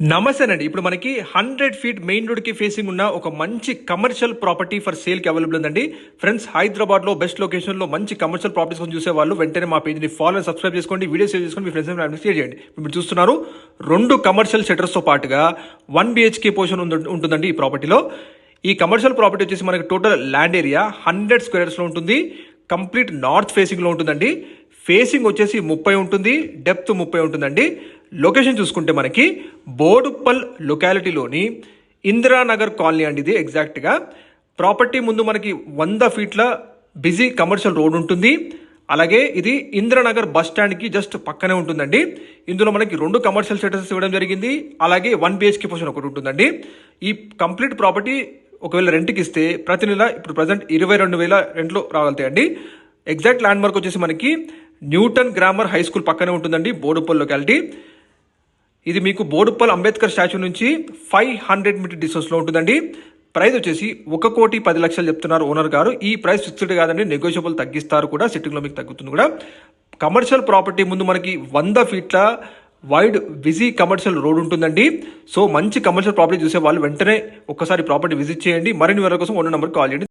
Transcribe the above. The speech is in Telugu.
నమస్తేనండి. ఇప్పుడు మనకి 100 ఫీట్ మెయిన్ రోడ్కి ఫేసింగ్ ఉన్న ఒక మంచి కమర్షియల్ ప్రాపర్టీ ఫర్ సేల్కి అవైలబుల్ ఉందండి. ఫ్రెండ్స్, హైదరాబాద్లో బెస్ట్ లొకేషన్లో మంచి కమర్షియల్ ప్రాపర్టీస్ కోసం చూసే వాళ్ళు వెంటనే మా పేజ్ని ఫాలో సబ్స్క్రైబ్ చేసుకోండి, వీడియో సేవ్ చేసుకోండి, మీ ఫ్రెండ్స్ అండ్ షేర్ చేయండి. మీరు చూస్తున్నారు 2 కమర్షియల్ షెటర్స్తో పాటుగా 1 BHK పోర్షన్ ఉంటుందండి ఈ ప్రాపర్టీలో. ఈ కమర్షియల్ ప్రాపర్టీ వచ్చేసి మనకి టోటల్ ల్యాండ్ ఏరియా 100 స్క్వేర్స్లో ఉంటుంది. కంప్లీట్ నార్త్ ఫేసింగ్లో ఉంటుందండి. ఫేసింగ్ వచ్చేసి 30 ఉంటుంది, డెప్త్ 30 ఉంటుందండి. లొకేషన్ చూసుకుంటే మనకి బోడుప్పల్ లొకాలిటీలోని ఇందిరానగర్ కాలనీ అండి. ఇది ఎగ్జాక్ట్గా ప్రాపర్టీ ముందు మనకి 100 ఫీట్ల బిజీ కమర్షియల్ రోడ్ ఉంటుంది. అలాగే ఇది ఇందిరానగర్ బస్ స్టాండ్కి జస్ట్ పక్కనే ఉంటుందండి. ఇందులో మనకి 2 కమర్షియల్ షెటర్స్ ఇవ్వడం జరిగింది. అలాగే 1 BHK పోర్షన్ ఒకటి ఉంటుందండి. ఈ కంప్లీట్ ప్రాపర్టీ ఒకవేళ రెంట్కి ఇస్తే ప్రతి నెల ఇప్పుడు ప్రజెంట్ 22,000 రెంట్లు రాగలుగుతాయండి. ఎగ్జాక్ట్ ల్యాండ్ మార్క్ వచ్చేసి మనకి న్యూటన్ గ్రామర్ హై స్కూల్ పక్కనే ఉంటుందండి, బోడుప్పల్ లొకాలిటీ. ఇది మీకు బోడుప్పల్ అంబేద్కర్ స్టాచ్యూ నుంచి 500 మీటర్ డిస్టెన్స్లో ఉంటుందండి. ప్రైస్ వచ్చేసి 1,10,00,000 చెప్తున్నారు ఓనర్ గారు. ఈ ప్రైస్ ఫిక్స్డ్ కాదండి, నెగోషియబుల్ తగ్గిస్తారు కూడా, సిట్టింగ్లో మీకు తగ్గుతుంది కూడా. కమర్షియల్ ప్రాపర్టీ ముందు మనకి 100 ఫీట్ల వైడ్ బిజీ కమర్షియల్ రోడ్ ఉంటుందండి. సో మంచి కమర్షియల్ ప్రాపర్టీ చూసే వాళ్ళు వెంటనే ఒక్కసారి ప్రాపర్టీ విజిట్ చేయండి. మరిన్ని వివరాల కోసం ఓనర్ నెంబర్ కాల్ చేయండి.